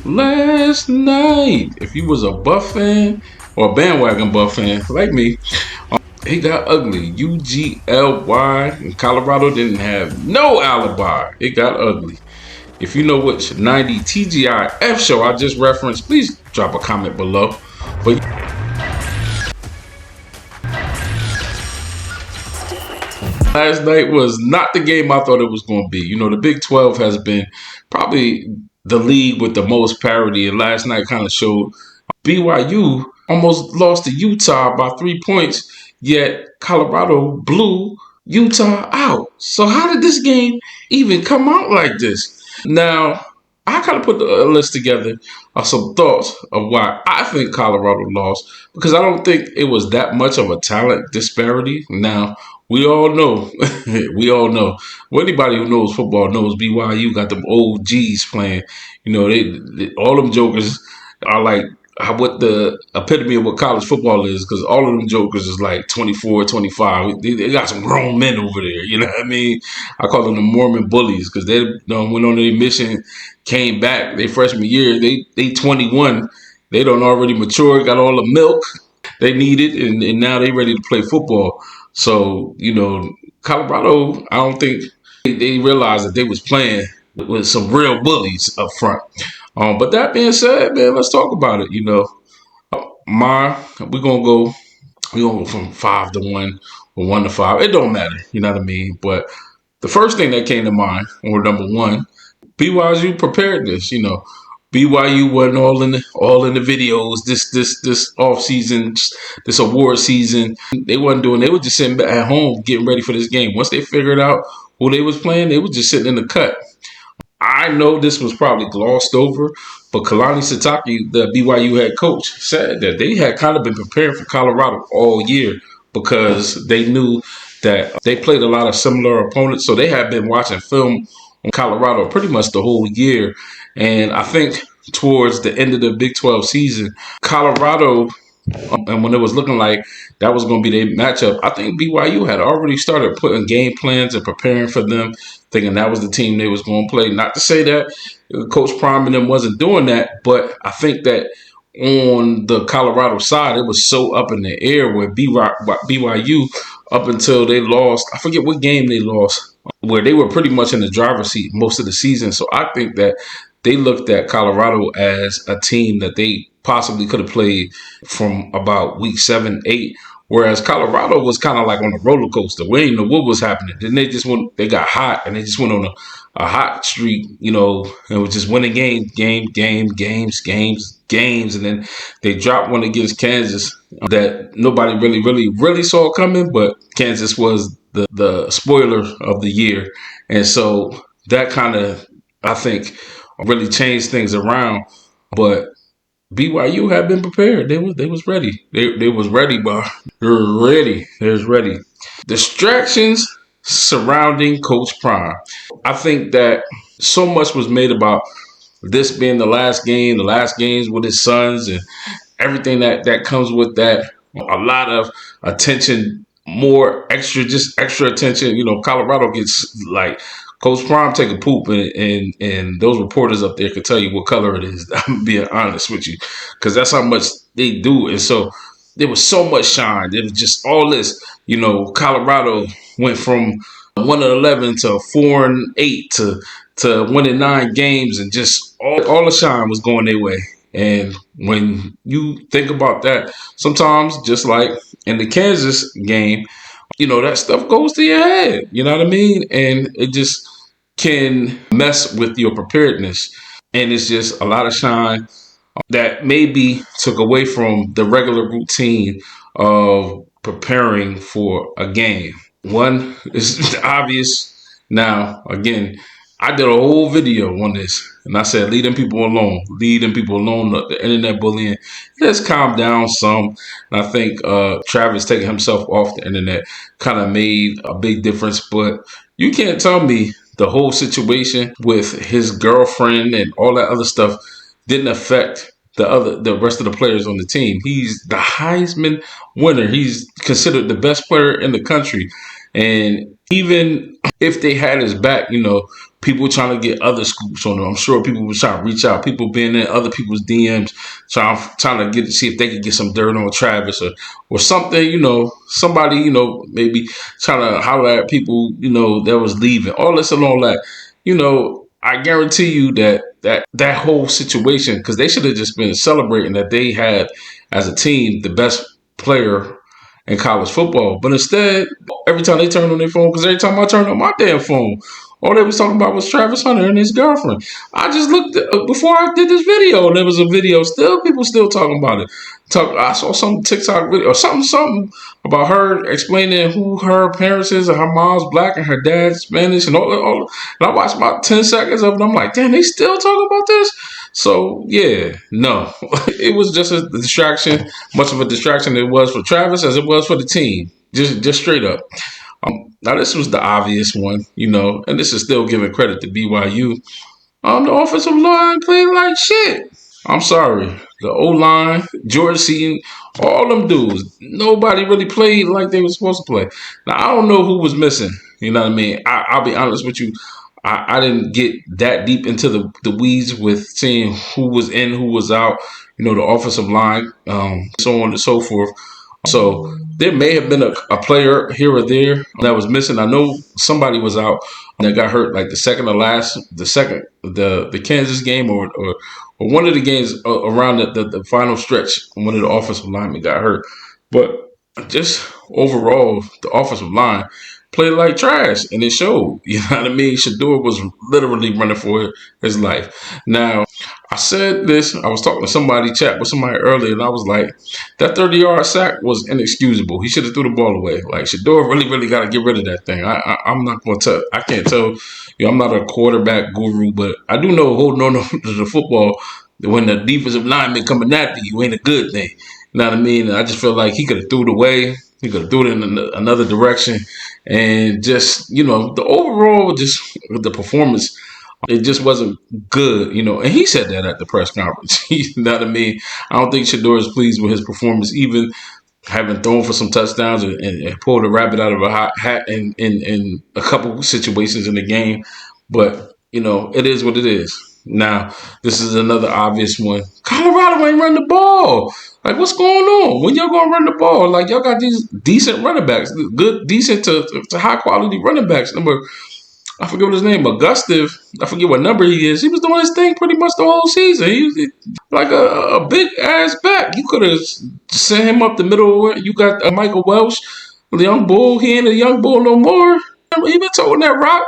last night. If you was a Buff fan or a bandwagon Buff fan like me, it got ugly. UGLY and Colorado didn't have no alibi. It got ugly. If you know which 90 TGIF show I just referenced, please drop a comment below. But last night was not the game I thought it was going to be. You know, the Big 12 has been probably the league with the most parity, and last night kind of showed BYU almost lost to Utah by 3 points, yet Colorado blew Utah out. So how did this game even come out like this? Now, I kind of put a list together of some thoughts of why I think Colorado lost, because I don't think it was that much of a talent disparity. Now, we all know, well, anybody who knows football knows BYU got them old G's playing. You know, they all them jokers are like what the epitome of what college football is, because all of them jokers is like 24, 25. They got some grown men over there, you know what I mean? I call them the Mormon bullies, because they went on their mission, came back their freshman year. They 21. They done already matured, got all the milk they needed, and now they ready to play football. So, you know, Colorado, I don't think they realized that they was playing with some real bullies up front. But that being said, man, let's talk about it. You know, we're gonna go from 5 to 1 or 1 to 5. It don't matter, you know what I mean? But the first thing that came to mind, or number one, BYU preparedness. You know, BYU wasn't all in the videos this off season, this award season. They wasn't doing. They were just sitting back at home getting ready for this game. Once they figured out who they was playing, they were just sitting in the cut. I know this was probably glossed over, but Kalani Sitake, the BYU head coach, said that they had kind of been preparing for Colorado all year because they knew that they played a lot of similar opponents. So they had been watching film on Colorado pretty much the whole year. And I think towards the end of the Big 12 season, Colorado, and when it was looking like that was going to be their matchup, I think BYU had already started putting game plans and preparing for them, thinking that was the team they was going to play. Not to say that Coach Prime and them wasn't doing that, but I think that on the Colorado side, it was so up in the air where BYU, up until they lost, I forget what game they lost, where they were pretty much in the driver's seat most of the season. So I think that they looked at Colorado as a team that they possibly could have played from about week 7, 8, whereas Colorado was kind of like on a roller coaster. We didn't know what was happening. Then they got hot, and they just went on a hot streak, you know, and was just winning games, and then they dropped one against Kansas that nobody really saw coming, but Kansas was the spoiler of the year. And so that kind of, I think, really changed things around. But BYU had been prepared. They was ready. They was ready, bro. They was ready. Distractions surrounding Coach Prime. I think that so much was made about this being the last games with his sons, and everything that comes with that. A lot of attention, more extra attention. You know, Colorado gets like Coach Prime take a poop, and those reporters up there can tell you what color it is. I'm being honest with you, because that's how much they do. And so there was so much shine. There was just all this. You know, Colorado went from 1-11 to 4-8 to winning 9 games, and just all the shine was going their way. And when you think about that, sometimes just like in the Kansas game, you know, that stuff goes to your head. You know what I mean? And it just can mess with your preparedness. And it's just a lot of shine that maybe took away from the regular routine of preparing for a game. One is obvious. Now, again, I did a whole video on this, and I said, leave them people alone. Leave them people alone. The internet bullying. Let's calm down some. And I think Travis taking himself off the internet kind of made a big difference. But you can't tell me the whole situation with his girlfriend and all that other stuff didn't affect the rest of the players on the team. He's the Heisman winner. He's considered the best player in the country. And even if they had his back, you know, people trying to get other scoops on them. I'm sure people were trying to reach out, people being in other people's DMs, trying to see if they could get some dirt on Travis or something. Somebody, maybe trying to holler at people, that was leaving. All this and all that. I guarantee you that whole situation, because they should have just been celebrating that they had, as a team, the best player in college football. But instead, every time they turned on their phone, because every time I turned on my damn phone, all they was talking about was Travis Hunter and his girlfriend. I just looked before I did this video, and there was a video. People still talking about it. I saw some TikTok video or something about her explaining who her parents is, and her mom's black and her dad's Spanish, and all. And I watched about 10 seconds of it. I'm like, damn, they still talking about this. So yeah, no, it was just a distraction. Much of a distraction it was for Travis as it was for the team. Just straight up. Now this was the obvious one, and this is still giving credit to BYU. The offensive line played like shit. I'm sorry. The O-line, George Seaton, all them dudes, nobody really played like they were supposed to play. Now, I don't know who was missing. You know what I mean? I'll be honest with you. I didn't get that deep into the weeds with seeing who was in, who was out, the offensive line, so on and so forth. So there may have been a player here or there that was missing. I know somebody was out that got hurt, like the Kansas game or one of the games around the final stretch. One of the offensive linemen got hurt, but just overall, the offensive line played like trash, and it showed. You know what I mean? Shedeur was literally running for his life. Now, I said this. I was talking to somebody, chat with somebody earlier, and I was like, that 30-yard sack was inexcusable. He should have threw the ball away. Like, Shedeur really got to get rid of that thing. I'm not going to tell. I can't tell. I'm not a quarterback guru, but I do know holding on to the football when the defensive lineman coming after you ain't a good thing. You know what I mean? I just feel like he could have threw it away. He could have threw it in another direction. And just, the overall, just the performance, it just wasn't good, And he said that at the press conference. You know what I mean? I don't think Shedeur is pleased with his performance, even having thrown for some touchdowns and pulled a rabbit out of a hot hat in a couple situations in the game. But, it is what it is. Now, this is another obvious one. Colorado ain't run the ball. Like, what's going on? When y'all going to run the ball? Like, y'all got these decent running backs, good, decent to high-quality running backs. I forget what his name, Augustive. I forget what number he is. He was doing his thing pretty much the whole season. He was like a big-ass back. You could have sent him up the middle. You got Michael Welsh, the young bull. He ain't a young bull no more. He been toting that rock.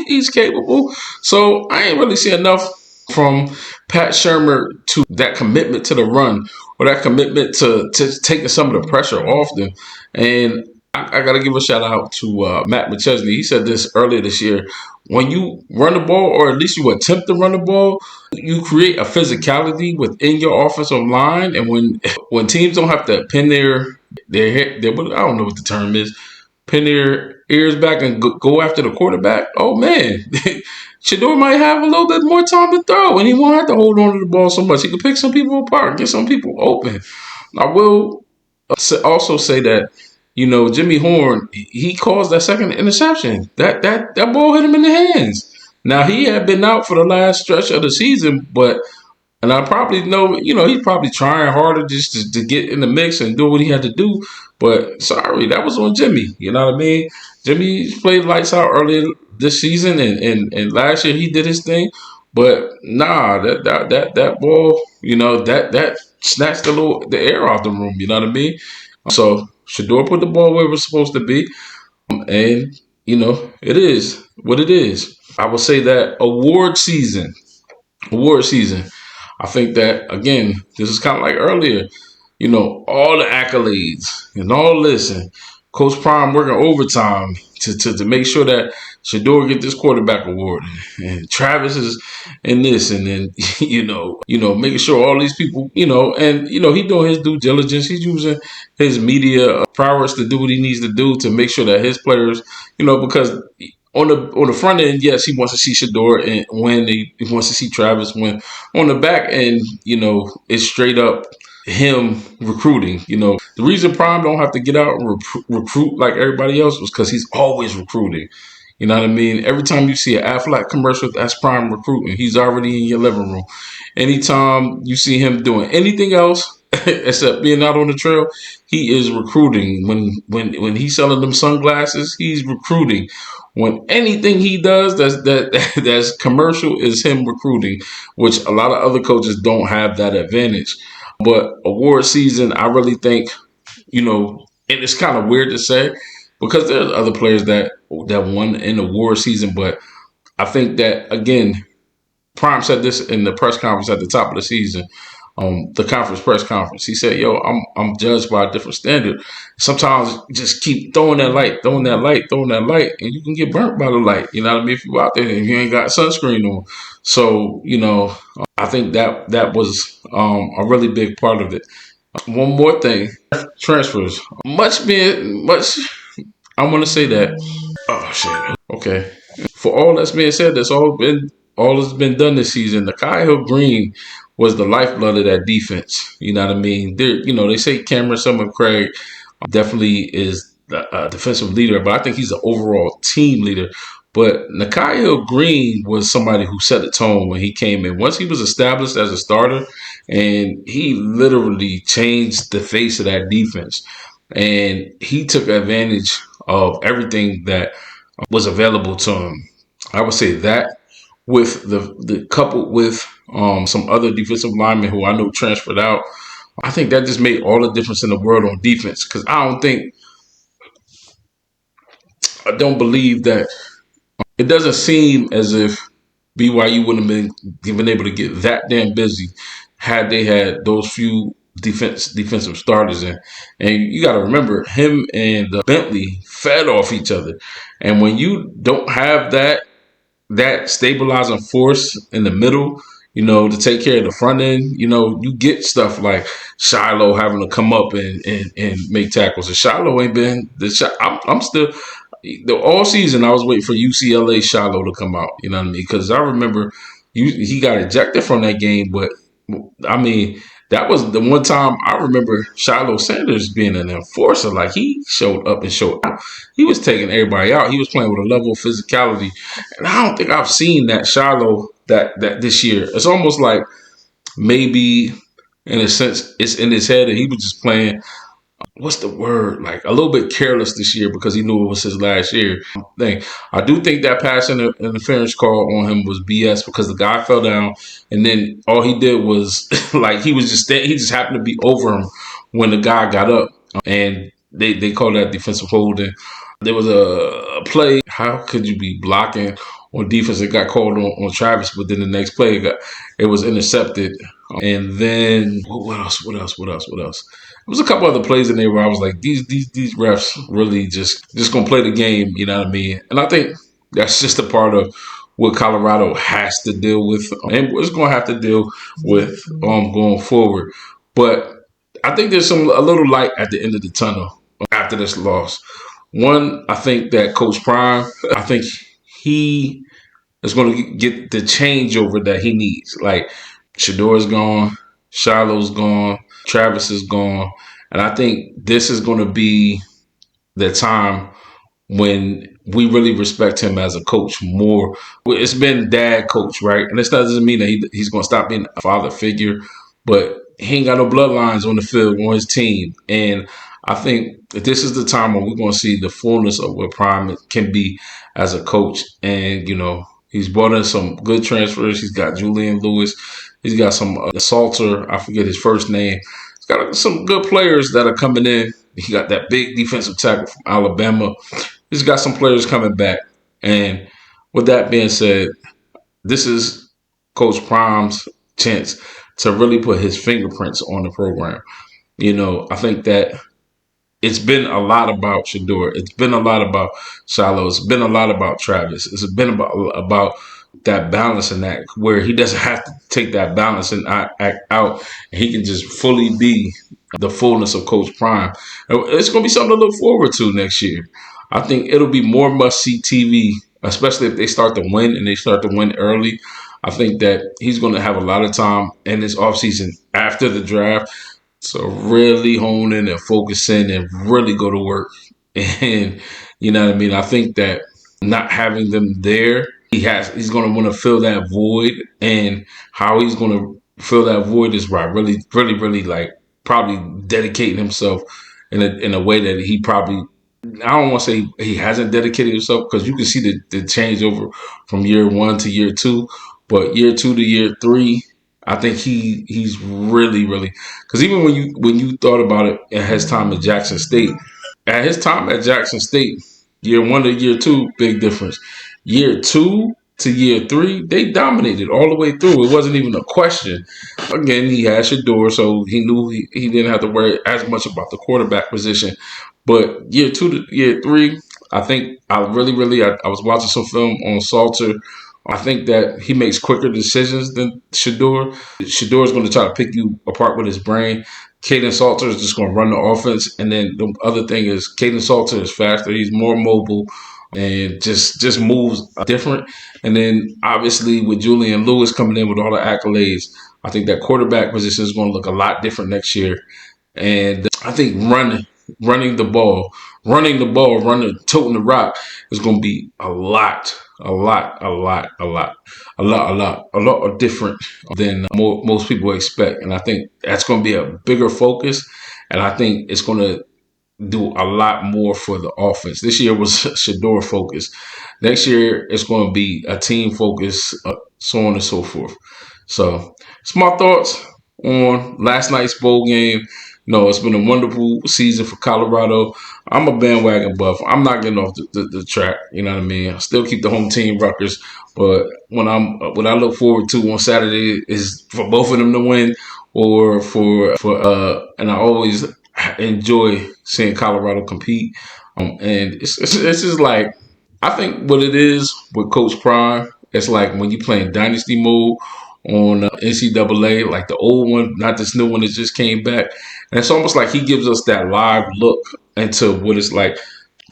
He's capable. So I ain't really see enough from Pat Shurmur to that commitment to the run or that commitment to taking some of the pressure off them. And I got to give a shout out to Matt McChesney. He said this earlier this year. When you run the ball, or at least you attempt to run the ball, you create a physicality within your offensive line. And when teams don't have to pin their head, I don't know what the term is, pin their ears back and go after the quarterback, oh man, Shedeur might have a little bit more time to throw, and he won't have to hold on to the ball so much. He can pick some people apart, get some people open. I will also say that, Jimmy Horn, he caused that second interception. That ball hit him in the hands. Now, he had been out for the last stretch of the season, and I probably know, he's probably trying harder just to get in the mix and do what he had to do. But sorry, that was on Jimmy. You know what I mean? Jimmy played lights out earlier this season, and last year he did his thing. But nah, that ball, that snatched the air off the room. You know what I mean? So Shedeur put the ball where it was supposed to be, and it is what it is. I will say that award season. I think that, again, this is kind of like earlier, all the accolades and all this, and Coach Prime working overtime to make sure that Shedeur get this quarterback award, and Travis is in this, and then making sure all these people, and he doing his due diligence. He's using his media prowess to do what he needs to do to make sure that his players, because on the front end, yes, he wants to see Shedeur and win. He wants to see Travis win. On the back end, it's straight up him recruiting. The reason Prime don't have to get out and recruit like everybody else was because he's always recruiting. You know what I mean? Every time you see an Aflac commercial, that's prime recruiting. He's already in your living room. Anytime you see him doing anything else except being out on the trail, he is recruiting. When he's selling them sunglasses, he's recruiting. When anything he does that's commercial is him recruiting, which a lot of other coaches don't have that advantage. But award season, I really think, and it's kind of weird to say because there's other players that won in the award season, but I think that again, Prime said this in the press conference at the top of the season, the conference press conference. He said, "Yo, I'm judged by a different standard. Sometimes you just keep throwing that light, and you can get burnt by the light. You know what I mean? If you out there and you ain't got sunscreen on, so I think that was a really big part of it. One more thing, transfers. Much. I want to say that. Oh shit. Okay. For all that's being said, all that's been done this season. Nikhil Green was the lifeblood of that defense. You know what I mean? They say Cameron Summer-Craig definitely is a defensive leader, but I think he's an overall team leader. But Nikhil Green was somebody who set the tone when he came in. Once he was established as a starter, and he literally changed the face of that defense. And he took advantage of everything that was available to him. I would say that with the coupled with some other defensive linemen who I know transferred out, I think that just made all the difference in the world on defense. Because I don't believe that it doesn't seem as if BYU wouldn't have been able to get that damn busy had they had those few defensive starters in. And you got to remember, him and Bentley fed off each other. And when you don't have that stabilizing force in the middle, to take care of the front end, you get stuff like Shiloh having to come up and make tackles. And Shiloh ain't been I'm still all season I was waiting for UCLA Shiloh to come out. You know what I mean? Because I remember he got ejected from that game, but I mean, that was the one time I remember Shiloh Sanders being an enforcer. Like, he showed up and showed out. He was taking everybody out. He was playing with a level of physicality. And I don't think I've seen that Shiloh that this year. It's almost like maybe, in a sense, it's in his head and he was just playing, what's the word? Like, a little bit careless this year because he knew it was his last year. I do think that pass interference call on him was BS because the guy fell down and then all he did was like he just happened to be over him when the guy got up, and they called that defensive holding. There was a play. How could you be blocking on defense? It got called on Travis, but then the next play it was intercepted. And then what else? There was a couple other plays in there where I was like, these refs really just gonna play the game, you know what I mean? And I think that's just a part of what Colorado has to deal with, and it's gonna have to deal with going forward. But I think there's a little light at the end of the tunnel after this loss. One, I think that Coach Prime, I think he is going to get the changeover that he needs. Like, Shador's gone, Shiloh's gone, Travis is gone. And I think this is going to be the time when we really respect him as a coach more. It's been dad coach, right? And this doesn't mean that he's going to stop being a father figure, but he ain't got no bloodlines on the field on his team. And I think that this is the time when we're going to see the fullness of what Prime can be as a coach. And, he's brought in some good transfers. He's got Julian Lewis. He's got some Salter. I forget his first name. He's got some good players that are coming in. He got that big defensive tackle from Alabama. He's got some players coming back. And with that being said, this is Coach Prime's chance to really put his fingerprints on the program. I think that it's been a lot about Shador. It's been a lot about Shiloh. It's been a lot about Travis. It's been about that balance and that where he doesn't have to take that balance and act out. And he can just fully be the fullness of Coach Prime. It's going to be something to look forward to next year. I think it'll be more must-see TV, especially if they start to win and they start to win early. I think that he's going to have a lot of time in this offseason after the draft. So really hone in and focus in and really go to work. And, you know what I mean? I think that not having them there. He's going to want to fill that void, and how he's going to fill that void is by really like probably dedicating himself in a way that he probably, I don't want to say he hasn't dedicated himself, because you can see the changeover from year one to year two, but year two to year three, I think he's really, because even when you thought about it at his time at Jackson State, year one to year two, big difference. Year two to year three, they dominated all the way through. It wasn't even a question. Again, he had Shador, so he knew he didn't have to worry as much about the quarterback position. But year two to year three, I think I was watching some film on Salter. I think that he makes quicker decisions than Shador. Shador is going to try to pick you apart with his brain. Caden Salter is just going to run the offense. And then the other thing is Caden Salter is faster. He's more mobile and just moves different. And then obviously with Julian Lewis coming in with all the accolades, I think that quarterback position is going to look a lot different next year. And I think running the ball, toting the rock is going to be a lot different than most people expect. And I think that's going to be a bigger focus. And I think it's going to do a lot more for the offense. This year was Shador focus. Next year, it's going to be a team focus, so on and so forth. So it's my thoughts on last night's bowl game. No, it's been a wonderful season for Colorado. I'm a bandwagon buff. I'm not getting off the track. You know what I mean? I still keep the home team Rutgers, but what I look forward to on Saturday is for both of them to win, or and I always enjoy seeing Colorado compete. And it's just like, I think what it is with Coach Prime, it's like when you playing Dynasty mode on NCAA, like the old one, not this new one that just came back. And it's almost like he gives us that live look into what it's like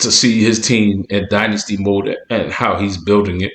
to see his team in Dynasty mode and how he's building it.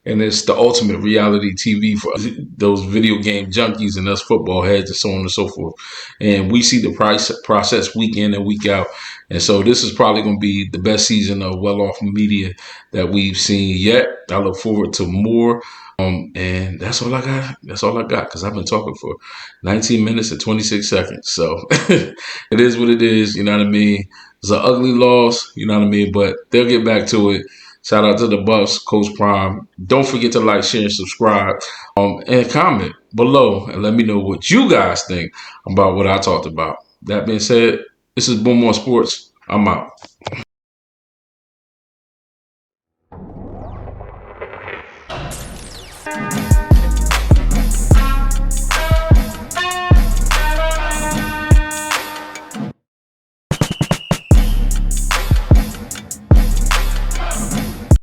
And it's the ultimate reality TV for those video game junkies and us football heads and so on and so forth. And we see the process week in and week out. And so this is probably going to be the best season of well-off media that we've seen yet. I look forward to more. And that's all I got. That's all I got, because I've been talking for 19 minutes and 26 seconds. So it is what it is. You know what I mean? It's an ugly loss. You know what I mean? But they'll get back to it. Shout out to the Buffs, Coach Prime. Don't forget to like, share, and subscribe, and comment below and let me know what you guys think about what I talked about. That being said, this is Boom on Sports. I'm out.